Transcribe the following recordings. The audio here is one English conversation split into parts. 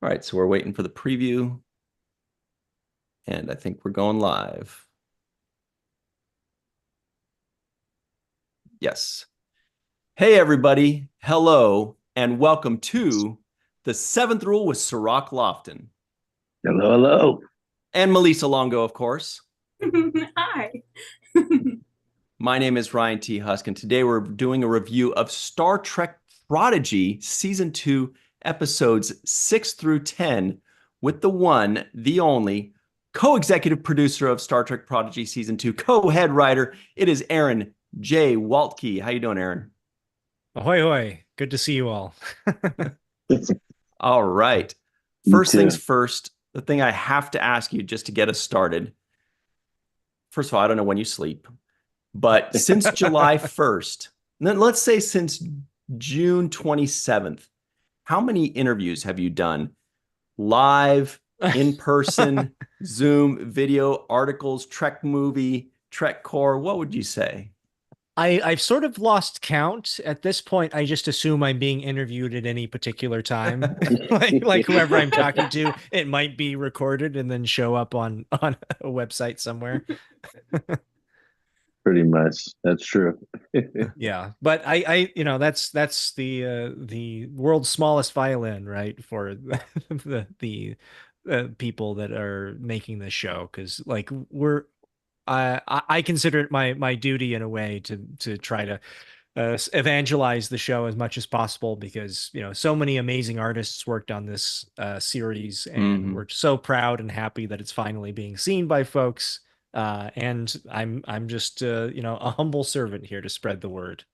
All right, so we're waiting for the preview, and I think we're going live. Yes. Hey, everybody. Hello, and welcome to the Seventh Rule with Cirroc Lofton. Hello, hello. And Melissa Longo, of course. Hi. My name is Ryan T. Husk, and today we're doing a review of Star Trek Prodigy Season 2, Episodes 6 through 10, with the one, the only, co-executive producer of Star Trek Prodigy Season 2, co-head writer. It is Aaron J. Waltke. How you doing, Aaron? Ahoy, hoy. Good to see you all. All right. Me First things too. first, the thing I have to ask you just to get us started. First of all, I don't know when you sleep, but since July 1st, then let's say since June 27th, how many interviews have you done? Live, in person, Zoom, video, articles, Trek movie, Trek core? What would you say? I've sort of lost count at this point. I just assume I'm being interviewed at any particular time. Like whoever I'm talking to, it might be recorded and then show up on a website somewhere. Pretty much. That's true. Yeah, but that's the world's smallest violin, right? For the people that are making this show, because like I consider it my duty in a way to try to evangelize the show as much as possible, because so many amazing artists worked on this series, and Mhm. we're so proud and happy that it's finally being seen by folks. And I'm just a humble servant here to spread the word.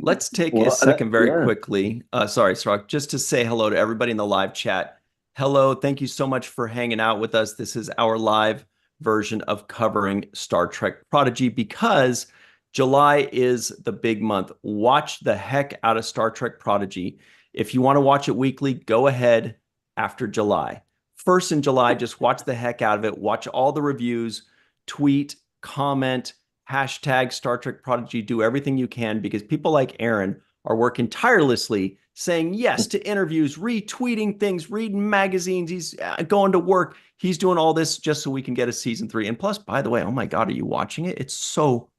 Let's take a Well, second very yeah. quickly. Sorry, Srock, just to say hello to everybody in the live chat. Hello, thank you so much for hanging out with us. This is our live version of covering Star Trek Prodigy because July is the big month. Watch the heck out of Star Trek Prodigy. If you want to watch it weekly, go ahead after July. First in July, just watch the heck out of it. Watch all the reviews, tweet, comment, hashtag Star Trek Prodigy, do everything you can, because people like Aaron are working tirelessly saying yes to interviews, retweeting things, reading magazines. He's going to work. He's doing all this just so we can get a season 3. And plus, by the way, oh my God, are you watching it? It's so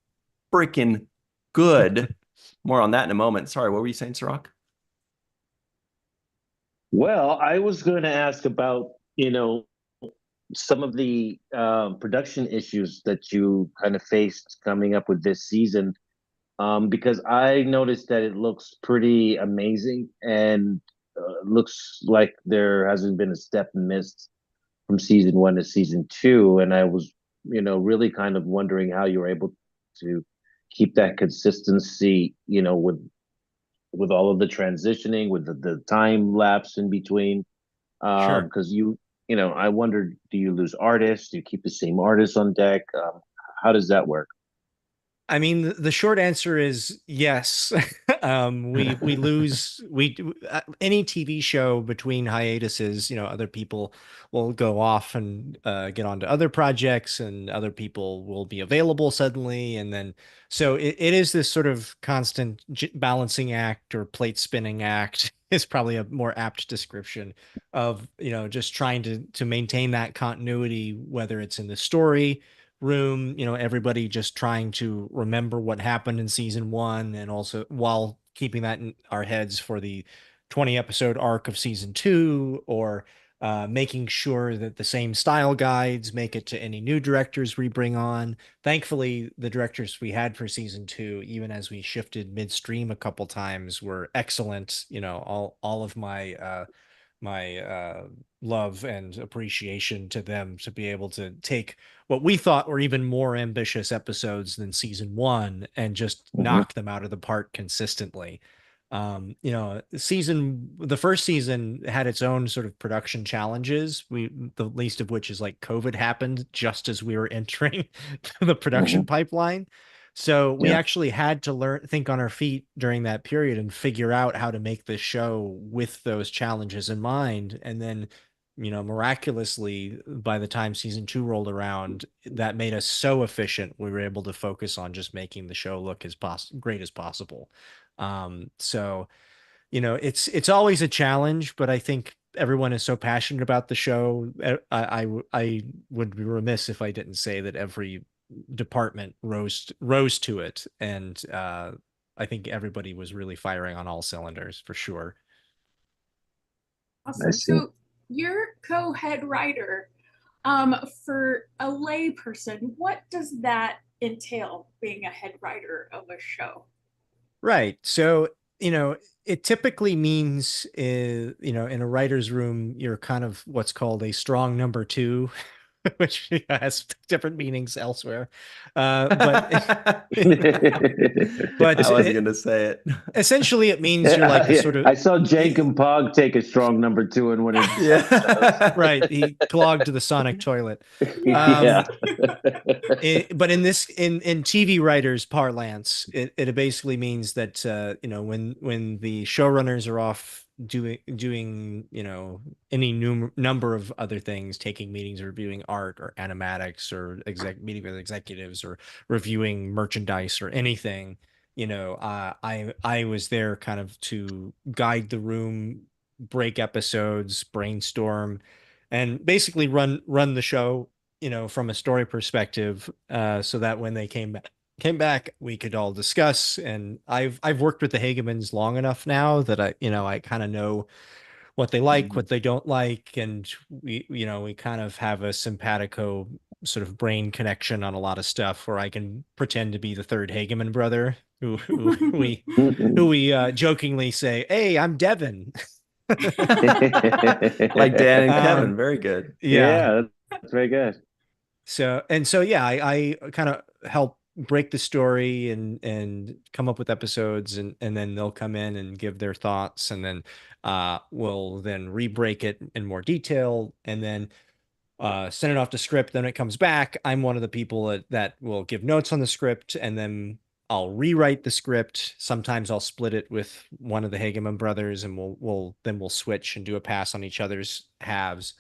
freaking good. More on that in a moment. Sorry, what were you saying, Sirach? Well, I was going to ask about, some of the production issues that you kind of faced coming up with this season, because I noticed that it looks pretty amazing and looks like there hasn't been a step missed from season one to season two. And I was, really kind of wondering how you were able to keep that consistency, with all of the transitioning, with the time lapse in between. Sure. Because I wondered, do you lose artists? Do you keep the same artists on deck? How does that work? I mean, the short answer is yes. We lose any TV show between hiatuses. Other people will go off and get onto other projects, and other people will be available suddenly, and then so it is this sort of constant balancing act, or plate spinning act is probably a more apt description of just trying to maintain that continuity, whether it's in the story room, everybody just trying to remember what happened in season one, and also while keeping that in our heads for the 20 episode arc of season two, or making sure that the same style guides make it to any new directors we bring on. Thankfully, the directors we had for season two, even as we shifted midstream a couple times, were excellent. All of my love and appreciation to them, to be able to take what we thought were even more ambitious episodes than season one and just Mhm. knock them out of the park consistently. The first season had its own sort of production challenges. The least of which is like COVID happened just as we were entering the production Mhm. pipeline. So we Yeah. actually had to think on our feet during that period and figure out how to make this show with those challenges in mind. And then, miraculously, by the time season two rolled around, that made us so efficient. We were able to focus on just making the show look as great as possible. So it's always a challenge, but I think everyone is so passionate about the show. I would be remiss if I didn't say that every department rose to it, and I think everybody was really firing on all cylinders for sure. I Awesome. see. So you're co-head writer. For a lay person, what does that entail, being a head writer of a show? Right. So, it typically means, in a writer's room, you're kind of what's called a strong number two, which has different meanings elsewhere. But I wasn't going to say it. essentially it means you're like the sort of I saw Jankum Pog take a strong number 2 in one of his Yeah. right. He clogged the sonic toilet. Yeah. But in TV writers parlance, it basically means that when the showrunners are off doing any number of other things, taking meetings, reviewing art or animatics, or meeting with executives, or reviewing merchandise or anything, I was there kind of to guide the room, break episodes, brainstorm, and basically run the show, from a story perspective, so that when they came back, we could all discuss. And I've worked with the Hagemans long enough now that I kind of know what they like, what they don't like, and we kind of have a simpatico sort of brain connection on a lot of stuff, where I can pretend to be the third Hageman brother who we jokingly say, "Hey, I'm Devin." Like Dan and Kevin. Very good. Yeah, that's very good. So yeah, I kind of help break the story and come up with episodes, and then they'll come in and give their thoughts, and then we'll then re-break it in more detail, and then send it off to script. Then it comes back. I'm one of the people that will give notes on the script, and then I'll rewrite the script. Sometimes I'll split it with one of the Hageman brothers, and we'll switch and do a pass on each other's halves.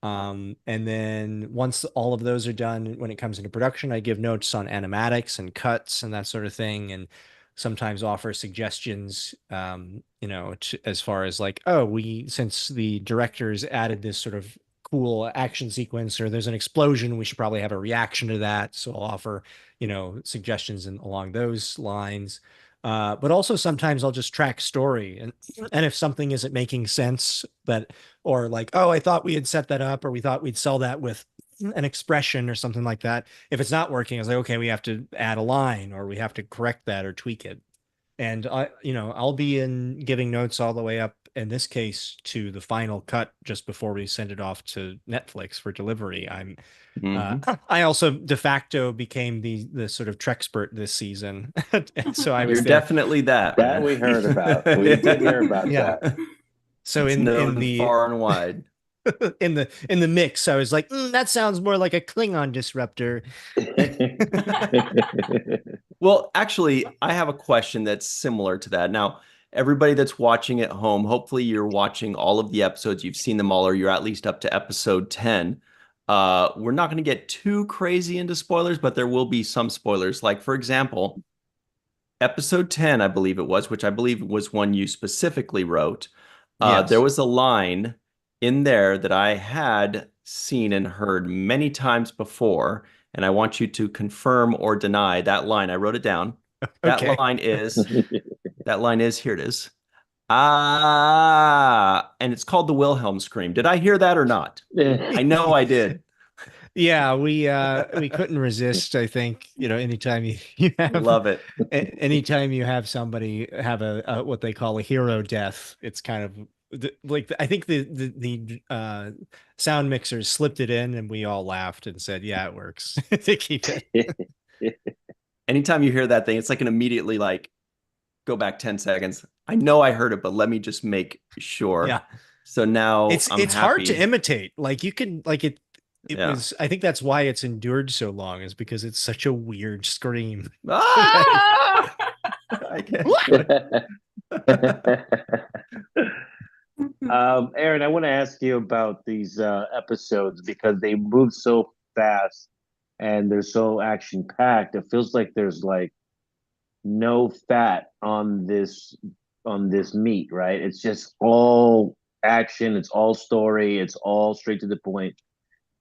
And then once all of those are done, when it comes into production, I give notes on animatics and cuts and that sort of thing, and sometimes offer suggestions, as far as like, oh, since the directors added this sort of cool action sequence, or there's an explosion, we should probably have a reaction to that. So I'll offer, suggestions along those lines. But also sometimes I'll just track story, and if something isn't making sense, or like, oh, I thought we had set that up, or we thought we'd sell that with an expression or something like that. If it's not working, I was like, okay, we have to add a line, or we have to correct that or tweak it. And I'll be giving notes all the way up, in this case, to the final cut just before we send it off to Netflix for delivery. I also de facto became the sort of Trexpert this season. And so I was You're there. definitely that. That we heard about. We did hear about that. So it's in known the far and wide. in the mix, I was like, that sounds more like a Klingon disruptor. Well, actually, I have a question that's similar to that. Now, everybody that's watching at home, hopefully you're watching all of the episodes, you've seen them all, or you're at least up to episode 10. We're not going to get too crazy into spoilers, but there will be some spoilers. Like, for example, episode 10, I believe it was, which I believe was one you specifically wrote. Yes. There was a line in there that I had seen and heard many times before, and I want you to confirm or deny that line. I wrote it down. Okay. That line is, here it is. Ah, and it's called the Wilhelm scream. Did I hear that or not? I know I did. Yeah, we couldn't resist. I think, anytime you have Love it. anytime you have somebody have a what they call a hero death, it's kind of like, I think the sound mixers slipped it in, and we all laughed and said, yeah, it works to keep it. Anytime you hear that thing, it's like an immediately like, go back 10 seconds. I know I heard it, but let me just make sure. Yeah. So now It's hard to imitate. Like, you can, like, it was, I think that's why it's endured so long, is because it's such a weird scream. Ah! I can't. Aaron, I want to ask you about these episodes, because they move so fast and they're so action packed. It feels like there's like no fat on this on this meat, right? It's just all action, it's all story, it's all straight to the point.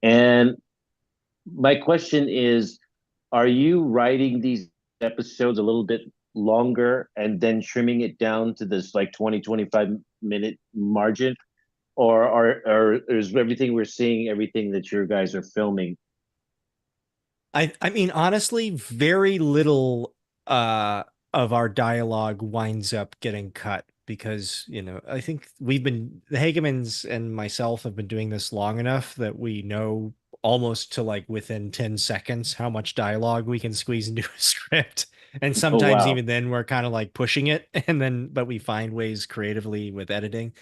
And my question is, are you writing these episodes a little bit longer and then trimming it down to this like 20-25 minute margin? Or is everything we're seeing everything that your guys are filming? I mean, honestly, very little of our dialogue winds up getting cut because, I think the Hagemans and myself have been doing this long enough that we know almost to like within 10 seconds how much dialogue we can squeeze into a script. And Oh sometimes wow. even then we're kind of like pushing it but we find ways creatively with editing.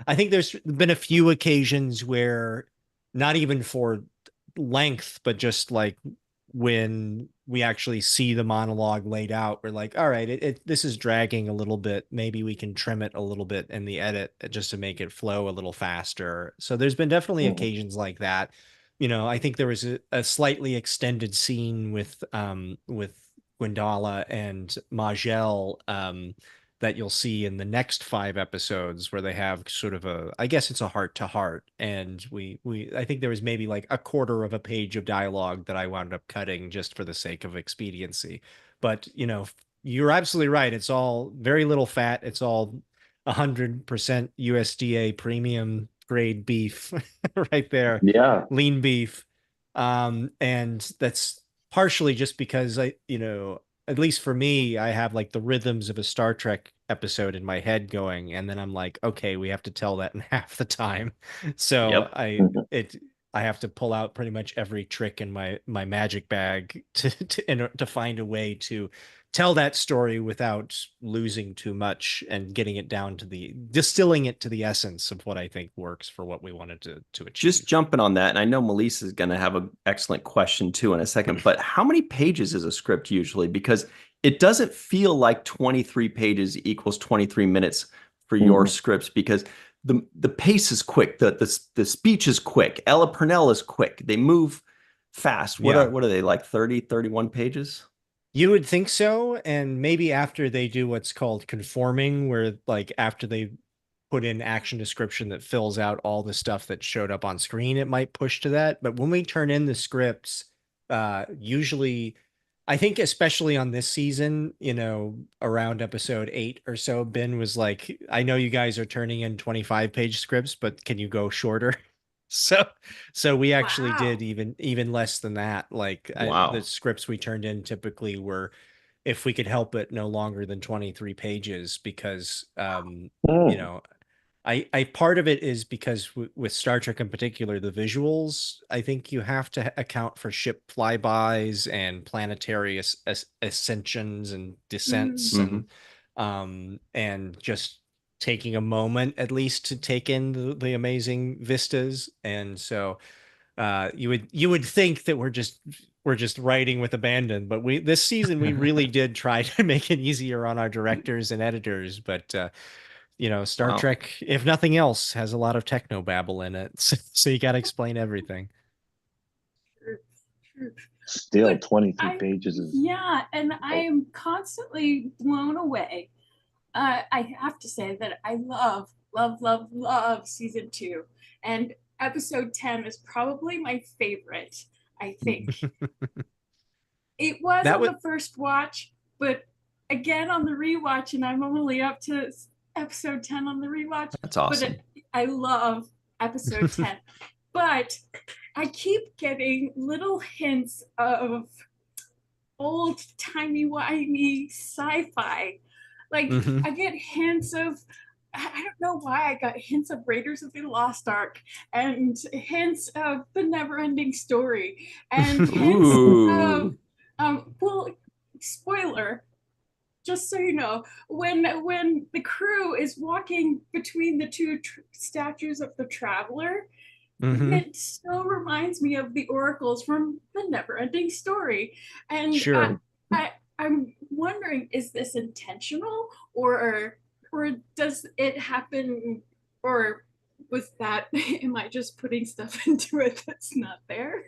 I think there's been a few occasions where not even for length, but just like when we actually see the monologue laid out, we're like, all right, this is dragging a little bit. Maybe we can trim it a little bit in the edit just to make it flow a little faster. So there's been definitely Mhm. occasions like that. I think there was a slightly extended scene with Gwendala and Majel that you'll see in the next 5 episodes where they have sort of I guess it's a heart to heart. And I think there was maybe like a quarter of a page of dialogue that I wound up cutting just for the sake of expediency. But, you're absolutely right. It's all very little fat. It's all 100% USDA premium grade beef right there, Yeah. lean beef. And that's partially just because at least for me, I have like the rhythms of a Star Trek episode in my head going, and then I'm like, okay, we have to tell that in half the time. So Yep. I have to pull out pretty much every trick in my magic bag to find a way to tell that story without losing too much and getting it down to distilling it to the essence of what I think works for what we wanted to Just achieve. jumping on that, and I know Melissa is going to have an excellent question too in a second, but how many pages is a script usually? Because it doesn't feel like 23 pages equals 23 minutes for your Mhm. scripts because the pace is quick, the speech is quick, Ella Purnell is quick, they move fast. Yeah. What are they like 30, 31 pages? You would think so, and maybe after they do what's called conforming, where like after they put in action description that fills out all the stuff that showed up on screen, it might push to that. But when we turn in the scripts, usually, I think especially on this season, around episode 8 or so, Ben was like, I know you guys are turning in 25-page scripts, but can you go shorter? So, so we actually did Wow. even less than that. Like the Wow. scripts we turned in typically were, if we could help it, no longer than 23 pages because, you Mm. know, I part of it is because with Star Trek in particular, the visuals, I think you have to account for ship flybys and planetary ascensions and descents Mm. Hmm. and just taking a moment at least to take in the amazing vistas. And so you would think that we're just writing with abandon, but this season we really did try to make it easier on our directors and editors. But Star Wow. Trek, if nothing else, has a lot of techno babble in it, so you got to explain everything. True, true. Still, But 23 I, pages is yeah, and I oh, am constantly blown away. I have to say that I love, love, love, love season 2. And episode 10 is probably my favorite, I think. It was That on would the first watch, but again on the rewatch, and I'm only up to episode 10 on the rewatch, That's but awesome. I love episode 10. But I keep getting little hints of old timey wimey sci-fi. Like Mhm. I get hints of, I don't know why I got hints of Raiders of the Lost Ark and hints of the never ending story and hints of Ooh. well, spoiler, just so you know, when the crew is walking between the two statues of the traveler, Mhm. it still reminds me of the oracles from the never ending story. And Sure. I'm wondering, is this intentional, or does it happen, or was that, am I just putting stuff into it that's not there?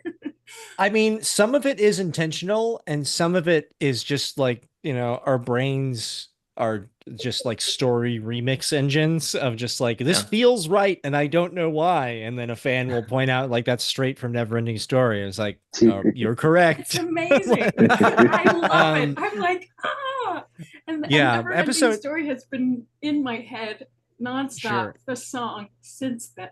I mean, some of it is intentional and some of it is just like, our brains are just like story remix engines of just like, this Yeah. feels right and I don't know why, and then a fan will point out like, that's straight from Neverending Story. It's like, oh, you're correct. It's amazing. I love it. Um, I'm like, ah. And yeah, Never Ending episode Story has been in my head nonstop, Sure. the song, since then.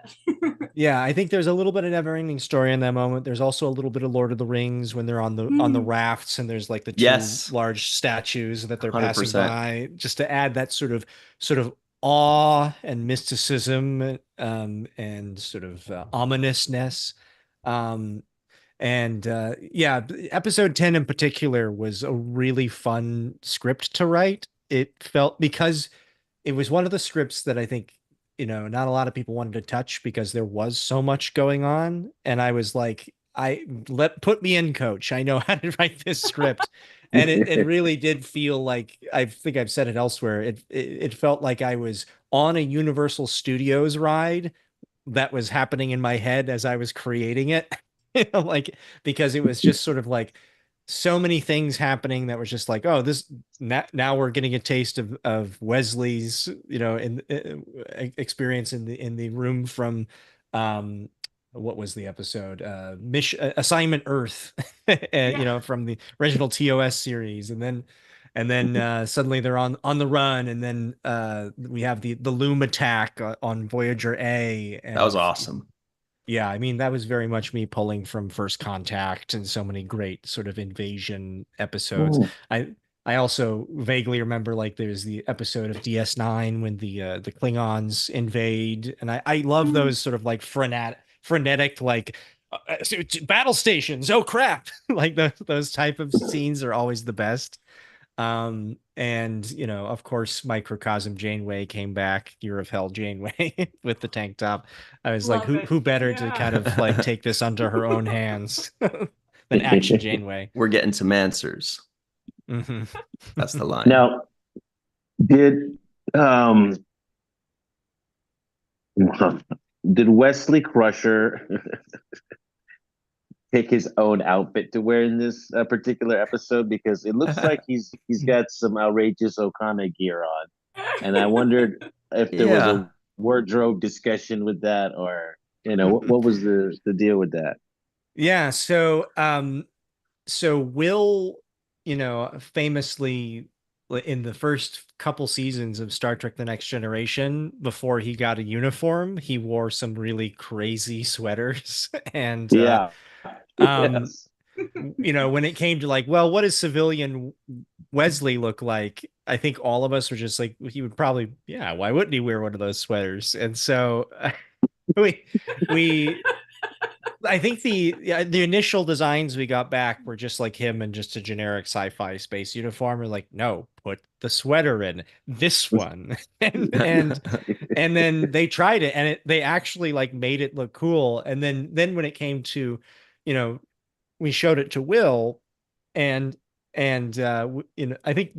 Yeah, I think there's a little bit of Neverending Story in that moment. There's also a little bit of Lord of the Rings when they're on the rafts and there's like the two Yes. large statues that they're passing 100%. by, just to add that sort of awe and mysticism, and sort of ominousness. Um, and yeah, episode 10 in particular was a really fun script to write. It felt, because it was one of the scripts that I think, not a lot of people wanted to touch because there was so much going on. And I was like, put me in, coach. I know how to write this script. And it really did feel like, I think I've said it elsewhere. It felt like I was on a Universal Studios ride that was happening in my head as I was creating it. Like, because it was just sort of like so many things happening that was just like, oh, this now we're getting a taste of Wesley's, in experience in the room from, what was the episode, mission assignment Earth, Yeah. from the original TOS series. And then suddenly they're on the run, and then we have the Loom attack on Voyager A. That was And awesome. yeah, I mean, that was very much me pulling from First Contact and so many great sort of invasion episodes. Ooh. I also vaguely remember, like, there's the episode of DS9 when the Klingons invade, and I love those sort of like frenetic like, battle stations. Oh crap! Like those type of scenes are always the best. And of course, Microcosm Janeway came back, Year of Hell Janeway with the tank top. I was like, Love it. who better to Yeah. kind of like take this under her own hands than Action Janeway? We're getting some answers. Mhm. That's the line. Now, did did Wesley Crusher pick his own outfit to wear in this particular episode? Because it looks like he's got some outrageous O'Connor gear on, and I wondered if there was Yeah. a wardrobe discussion with that, or what was the deal with that? Yeah, so Will, famously in the first couple seasons of Star Trek The Next Generation, before he got a uniform, he wore some really crazy sweaters. And Yeah. um Yes. when it came to like, well, what does civilian Wesley look like? I think all of us were just like, he would probably, yeah, why wouldn't he wear one of those sweaters? And so we I think the initial designs we got back were just like him in just a generic sci-fi space uniform. We're like, no, put the sweater in this one. And then they tried it, and they actually like made it look cool. And then when it came to, we showed it to Will, and I think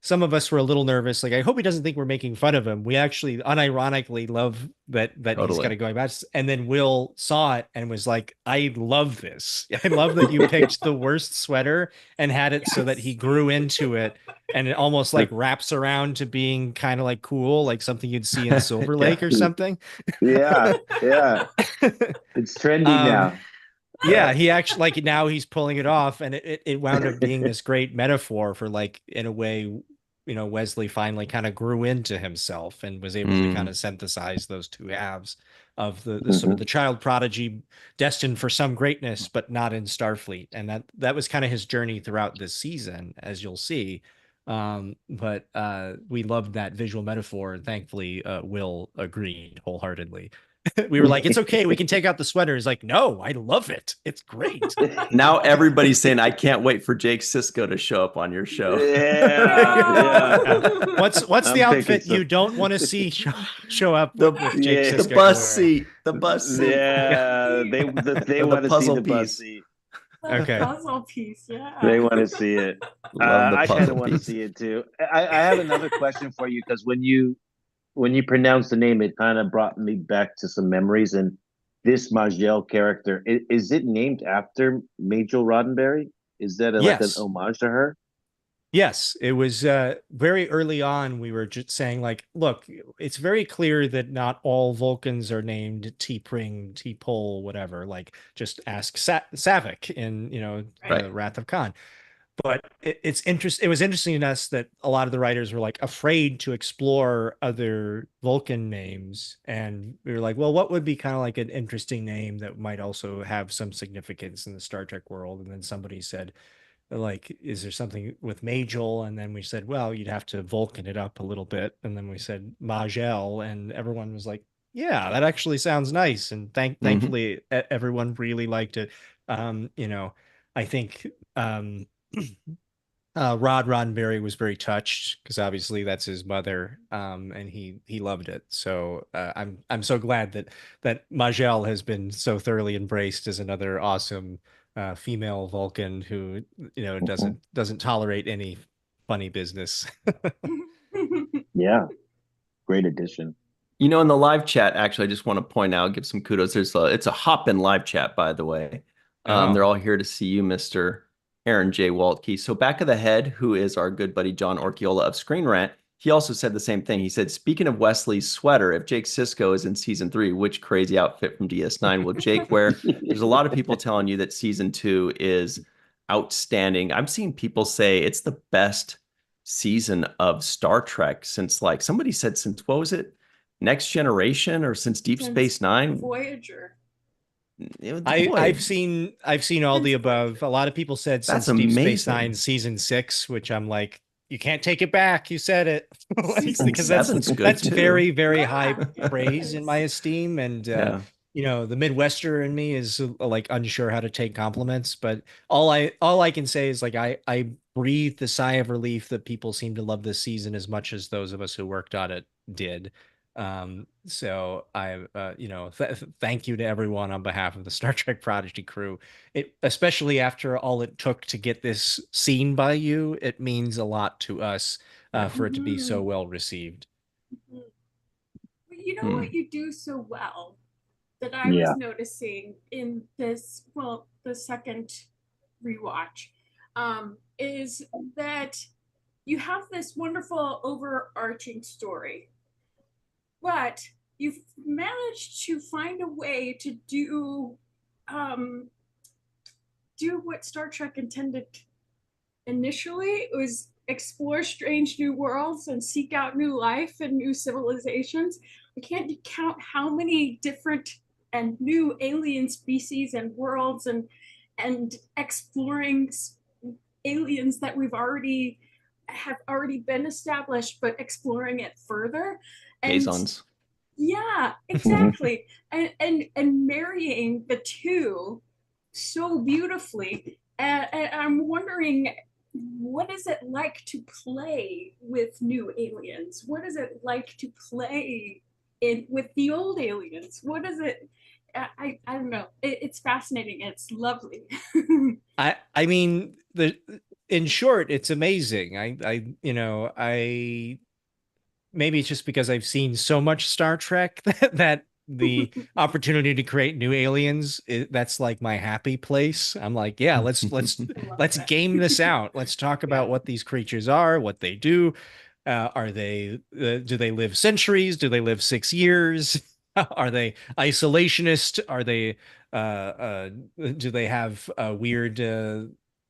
some of us were a little nervous. Like, I hope he doesn't think we're making fun of him. We actually unironically love that he's Totally. kind of going back. And then Will saw it and was like, I love this. I love that you picked the worst sweater and had it so that he grew into it. And it almost like wraps around to being kind of like cool, like something you'd see in Silver Lake or something. Yeah. It's trendy now. Yeah, he actually, like, now he's pulling it off, and it wound up being this great metaphor for, like, in a way, Wesley finally kind of grew into himself and was able to kind of synthesize those two halves of the sort of the child prodigy destined for some greatness, but not in Starfleet. And that was kind of his journey throughout this season, as you'll see. But we loved that visual metaphor, and thankfully Will agreed wholeheartedly. We were like, it's okay, we can take out the sweater. He's like, no, I love it. It's great. Now everybody's saying, I can't wait for Jake Sisko to show up on your show. Yeah. What's the I'm outfit thinking you don't want to see show up The- with Jake yeah, Sisko The bus wearing? seat. The bus seat. Yeah, they The want to see puzzle the bus piece. seat. Okay. Puzzle piece, yeah. They want to see it. Love the I kind puzzle of want to piece. see it too. I have another question for you, because when you pronounce the name, it kind of brought me back to some memories. And this Majel character, is it named after Majel Roddenberry? Is that like an Yes. homage to her? Yes, it was very early on. We were just saying, like, look, it's very clear that not all Vulcans are named T'Pring, T'Pol, whatever. Like, just ask Savick in, Right. Wrath of Khan. But it was interesting to us that a lot of the writers were like afraid to explore other Vulcan names, and we were like, well, what would be kind of like an interesting name that might also have some significance in the Star Trek world? And then somebody said, like, is there something with Majel? And then we said, well, you'd have to Vulcan it up a little bit. And then we said Majel, and everyone was like, yeah, that actually sounds nice. And Mhm. thankfully everyone really liked it. I think Rod Roddenberry was very touched because obviously that's his mother, and he loved it. So I'm so glad that Majel has been so thoroughly embraced as another awesome female Vulcan who doesn't tolerate any funny business. Yeah, great addition. In the live chat, actually, I just want to point out, give some kudos. It's a hop-in live chat, by the way. They're Oh, all here to see you, Mr. Aaron J. Waltke. So back of the head, who is our good buddy John Orchiola of Screen Rant, he also said the same thing. He said, speaking of Wesley's sweater, if Jake Sisko is in season 3, which crazy outfit from DS9 will Jake wear? There's a lot of people telling you that season 2 is outstanding. I'm seeing people say it's the best season of Star Trek since, like, somebody said, since what was it? Next Generation or since Deep Since Space Nine? Voyager. I've Boy, seen all the Since above. Voyager. A lot of people said that's since Deep Space Nine amazing. season 6, which I'm like, you can't take it back. You said it. Like, Season Season because seven's good that's too. very, very high Yeah, it praise in my is. esteem. And Yeah. the Midwester in me is like unsure how to take compliments. But all I can say is like I breathe the sigh of relief that people seem to love this season as much as those of us who worked on it did. So thank you to everyone on behalf of the Star Trek Prodigy crew. It, especially after all it took to get this seen by you, it means a lot to us Yeah. for it to be so Mhm. well received. Mhm. But you know what Hmm. you do so well that I was Yeah. noticing in this, well, the second rewatch, is that you have this wonderful overarching story, but you've managed to find a way to um, do what Star Trek intended initially. It was explore strange new worlds and seek out new life and new civilizations. We can't count how many different and new alien species and worlds and exploring aliens that we've already have already been established, but exploring it further. And Kazons. yeah, exactly. And marrying the two so beautifully. And I'm wondering, what is it like to play with new aliens? What is it like to play in with the old aliens? What is it? I don't know. It's fascinating. It's lovely. I mean, the in short, it's amazing. I maybe it's just because I've seen so much Star Trek that the opportunity to create new aliens, that's like my happy place. I'm like, yeah, I love let's that. game this out. Let's talk Yeah. about what these creatures are, what they do. Are they do they live centuries? Do they live 6 years? Are they isolationist? Are they do they have a weird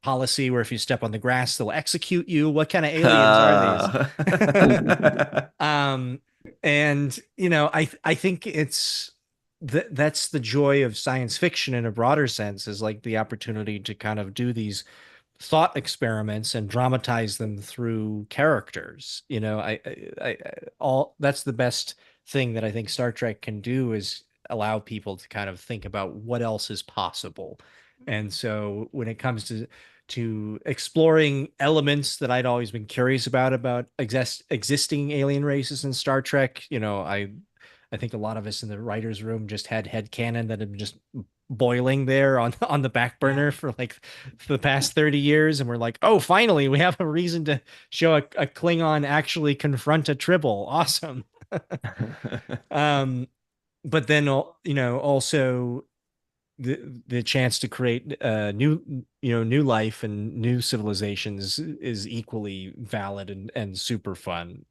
policy where if you step on the grass, they'll execute you? What kind of aliens are these? Uh, Um, and I think that's the joy of science fiction in a broader sense, is like the opportunity to kind of do these thought experiments and dramatize them through characters. All that's the best thing that I think Star Trek can do, is allow people to kind of think about what else is possible. And so when it comes to exploring elements that I'd always been curious about existing alien races in Star Trek, I think a lot of us in the writers' room just had headcanon that had been just boiling there on the back Yeah. burner for the past 30 years, and we're like, oh, finally we have a reason to show a Klingon actually confront a Tribble. Awesome. um but then also the chance to create new life and new civilizations is equally valid and super fun.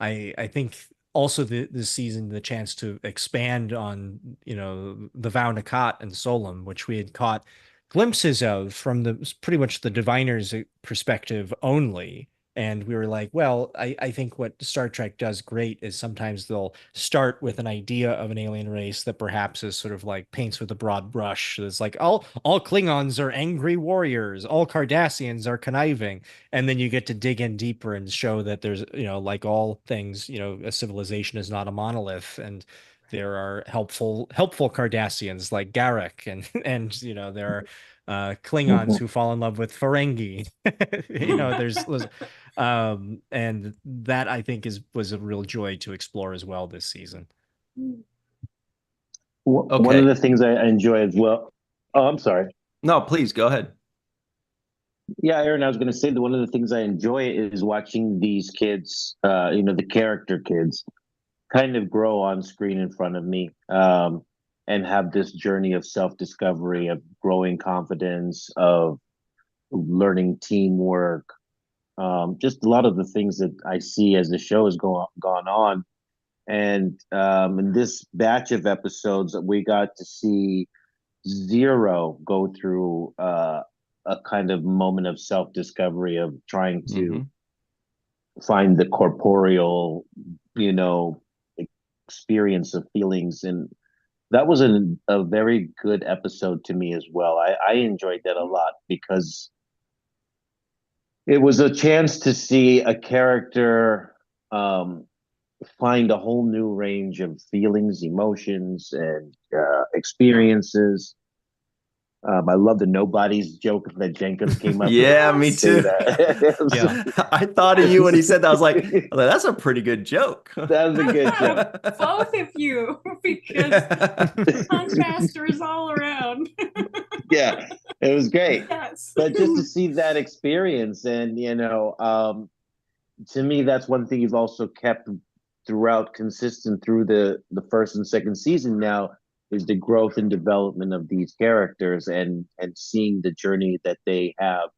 I think also this season the chance to expand on the Vau Nakat and Solum, which we had caught glimpses of from the pretty much the diviner's perspective only. And we were like, well, I think what Star Trek does great is sometimes they'll start with an idea of an alien race that perhaps is sort of like paints with a broad brush. It's like all Klingons are angry warriors, all Cardassians are conniving, and then you get to dig in deeper and show that there's, like all things, a civilization is not a monolith, and there are helpful Cardassians like Garak, and there are Klingons who fall in love with Ferengi. There's and that I think was a real joy to explore as well this season. One of the things I enjoy as well. Oh, I'm sorry. No, please go ahead. Yeah, Aaron, I was going to say that one of the things I enjoy is watching these kids, the character kids, kind of grow on screen in front of me, and have this journey of self-discovery, of growing confidence, of learning teamwork, just a lot of the things that I see as the show has gone on. And in this batch of episodes, we got to see Zero go through a kind of moment of self-discovery, of trying to find the corporeal, experience of feelings. And that was a very good episode to me as well. I enjoyed that a lot because it was a chance to see a character find a whole new range of feelings, emotions, and experiences. I love the nobodies joke that Jenkins came up with. Yeah, me too. Yeah. I thought of you when he said that. I was like, that's a pretty good joke. That was a good joke. Both of you, because contrasters all around. Yeah, it was great. Yes. But just to see that experience, and to me, that's one thing you've also kept throughout, consistent through the first and second season now, is the growth and development of these characters, and seeing the journey that they have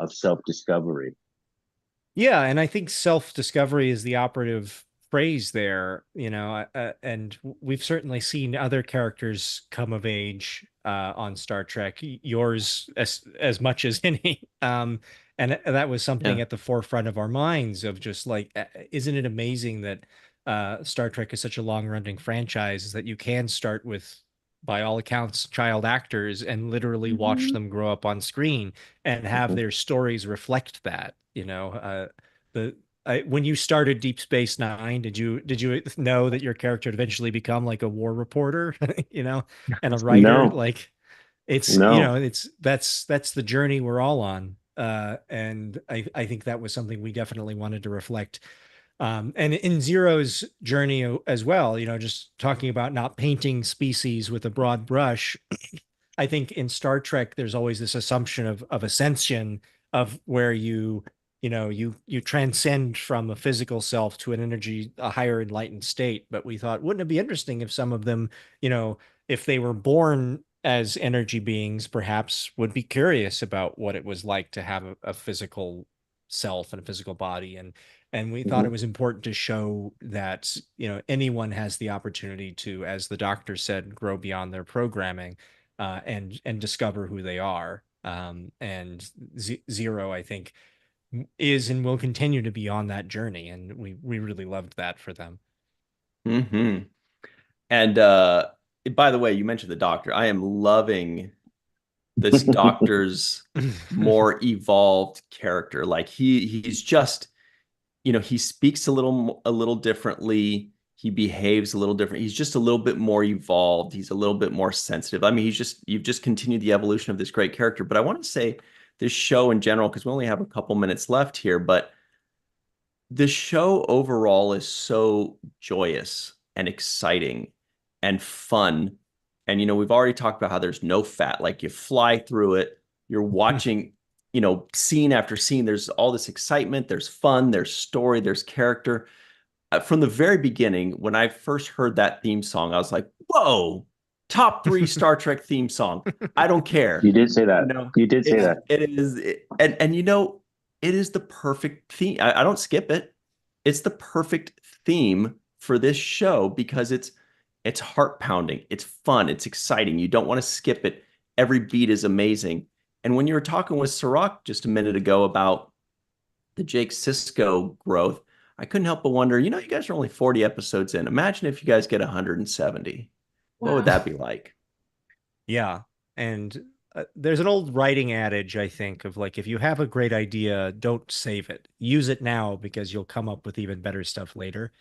of self-discovery. Yeah, and I think self-discovery is the operative phrase there, and we've certainly seen other characters come of age on Star Trek, yours as much as any. And that was something at the forefront of our minds, of just like, isn't it amazing that Star Trek is such a long-running franchise, that you can start with, by all accounts, child actors and literally watch them grow up on screen and have their stories reflect that. When you started Deep Space Nine, did you know that your character would eventually become like a war reporter, and a writer? No. Like, it's that's the journey we're all on. And I think that was something we definitely wanted to reflect. And in Zero's journey as well, just talking about not painting species with a broad brush. I think in Star Trek, there's always this assumption of ascension, of where you transcend from a physical self to a higher enlightened state. But we thought, wouldn't it be interesting if some of them, if they were born as energy beings, perhaps would be curious about what it was like to have a physical self and a physical body. And we thought it was important to show that, anyone has the opportunity to, as the doctor said, grow beyond their programming, and discover who they are. And Zero, I think, is and will continue to be on that journey. And we really loved that for them. And by the way, you mentioned the doctor. I am loving this doctor's more evolved character. Like he's just, he speaks a little differently. He behaves a little different. He's just a little bit more evolved. He's a little bit more sensitive. I mean, you've just continued the evolution of this great character. But I want to say this show in general, because we only have a couple minutes left here, but the show overall is so joyous and exciting and fun. And, we've already talked about how there's no fat. Like, you fly through it. You're watching, scene after scene. There's all this excitement. There's fun. There's story. There's character. From the very beginning, when I first heard that theme song, I was like, whoa, top 3 Star Trek theme song. I don't care. You did say that. You did say that. And it is the perfect theme. I don't skip it. It's the perfect theme for this show because it's heart pounding. It's fun. It's exciting. You don't want to skip it. Every beat is amazing. And when you were talking with Cirroc just a minute ago about the Jake Sisko growth, I couldn't help but wonder, you guys are only 40 episodes in. Imagine if you guys get 170. Wow. What would that be like? Yeah. And there's an old writing adage, I think, of like, if you have a great idea, don't save it. Use it now because you'll come up with even better stuff later.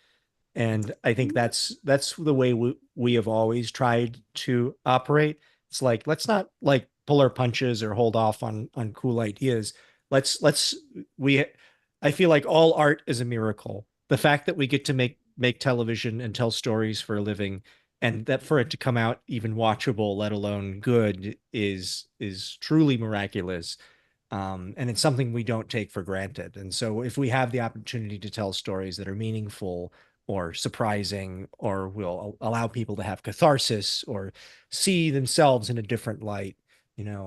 And I think that's the way we have always tried to operate. It's like, let's not like pull our punches or hold off on cool ideas. I feel like all art is a miracle. The fact that we get to make television and tell stories for a living, and that for it to come out even watchable, let alone good, is truly miraculous. And it's something we don't take for granted. And so if we have the opportunity to tell stories that are meaningful or surprising, or will allow people to have catharsis or see themselves in a different light.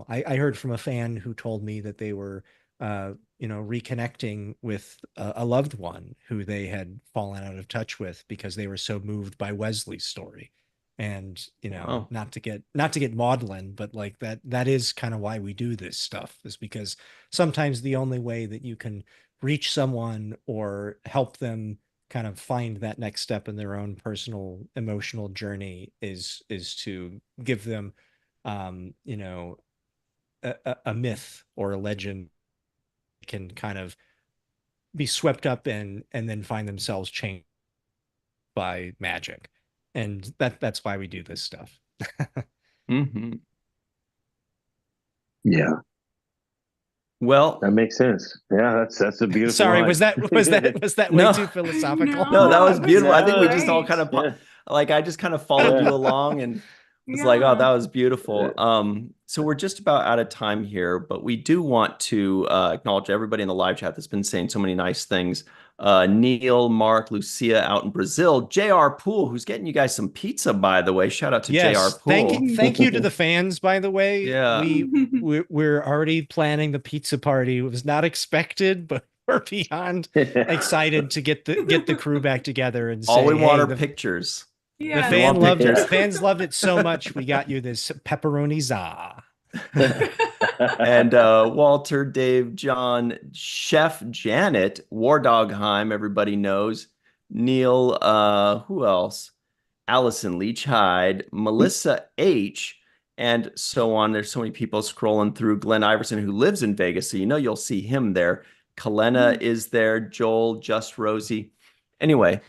I heard from a fan who told me that they were, reconnecting with a loved one who they had fallen out of touch with because they were so moved by Wesley's story. And, Wow. not to get maudlin, but like that is kind of why we do this stuff, is because sometimes the only way that you can reach someone or help them kind of find that next step in their own personal emotional journey is to give them a myth or a legend can kind of be swept up in and then find themselves changed by magic. And that's why we do this stuff. Mm-hmm. Yeah. Well, that makes sense. Yeah, that's a beautiful Sorry, line. was that way too philosophical? No, that was beautiful. I think we just all Right. kind of I just kind of followed you along and was like, oh, that was beautiful. So we're just about out of time here, but we do want to acknowledge everybody in the live chat that's been saying so many nice things. Neil, Mark, Lucia out in Brazil, JR Poole, who's getting you guys some pizza, by the way. Shout out to JR Poole. Thank you to the fans, by the way. Yeah. We're already planning the pizza party. It was not expected, but we're beyond excited to get the crew back together and say, all we want hey, are pictures. Yeah. The fans loved it so much. We got you this pepperoni za. And Walter, Dave, John, Chef Janet, War Dogheim, everybody knows. Neil, who else? Allison Leach Hyde, Melissa H, and so on. There's so many people scrolling through. Glenn Iverson, who lives in Vegas, so you'll see him there. Kalena is there. Joel, Just Rosie. Anyway,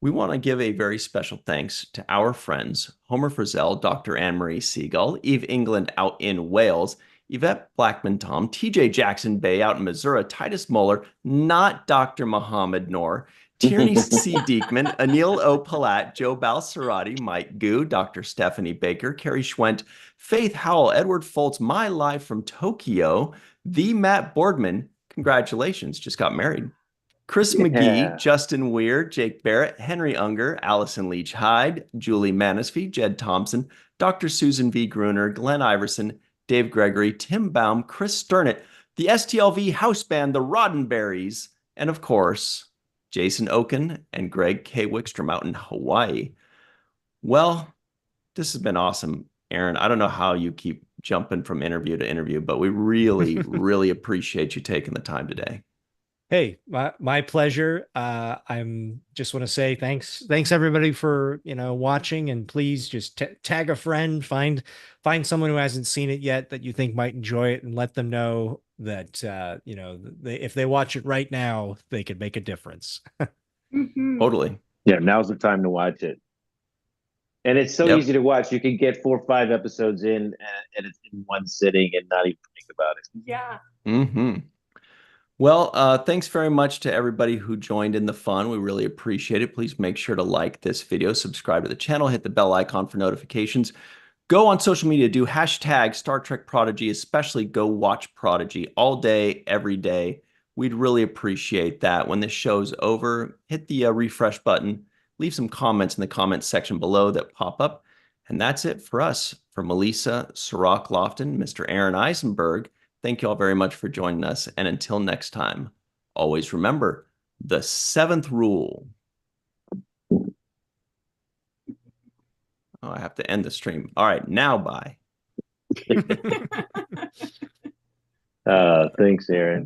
we want to give a very special thanks to our friends, Homer Frizzell, Dr. Anne-Marie Siegel, Eve England out in Wales, Yvette Blackman Tom, TJ Jackson Bay out in Missouri, Titus Muller, not Dr. Muhammad Noor, Tierney C. Diekman, Anil O. Palat, Joe Balsarati, Mike Gu, Dr. Stephanie Baker, Carrie Schwent, Faith Howell, Edward Foltz, My Live from Tokyo, the Matt Boardman, congratulations, just got married. Chris McGee, Justin Weir, Jake Barrett, Henry Unger, Allison Leach Hyde, Julie Manisfee, Jed Thompson, Dr. Susan V. Gruner, Glenn Iverson, Dave Gregory, Tim Baum, Chris Sternett, the STLV house band, the Roddenberries, and of course, Jason Oken and Greg K. Wickstrom out in Hawaii. Well, this has been awesome, Aaron. I don't know how you keep jumping from interview to interview, but we really, really appreciate you taking the time today. Hey, my pleasure. I'm just want to say thanks everybody for watching, and please just tag a friend, find someone who hasn't seen it yet that you think might enjoy it, and let them know that if they watch it right now, they could make a difference. Totally. Yeah, now's the time to watch it. And it's so easy to watch. You can get 4 or 5 episodes in, and it's in one sitting and not even think about it. Yeah. Mm-hmm. Well, thanks very much to everybody who joined in the fun. We really appreciate it. Please make sure to like this video, subscribe to the channel, hit the bell icon for notifications. Go on social media, do hashtag Star Trek Prodigy, especially go watch Prodigy all day, every day. We'd really appreciate that. When this show's over, hit the refresh button, leave some comments in the comments section below that pop up. And that's it for us. For Melissa, Cirroc Lofton, Mr. Aaron Eisenberg, thank you all very much for joining us. And until next time, always remember the 7th rule. Oh, I have to end the stream. All right, now bye. Thanks, Aaron.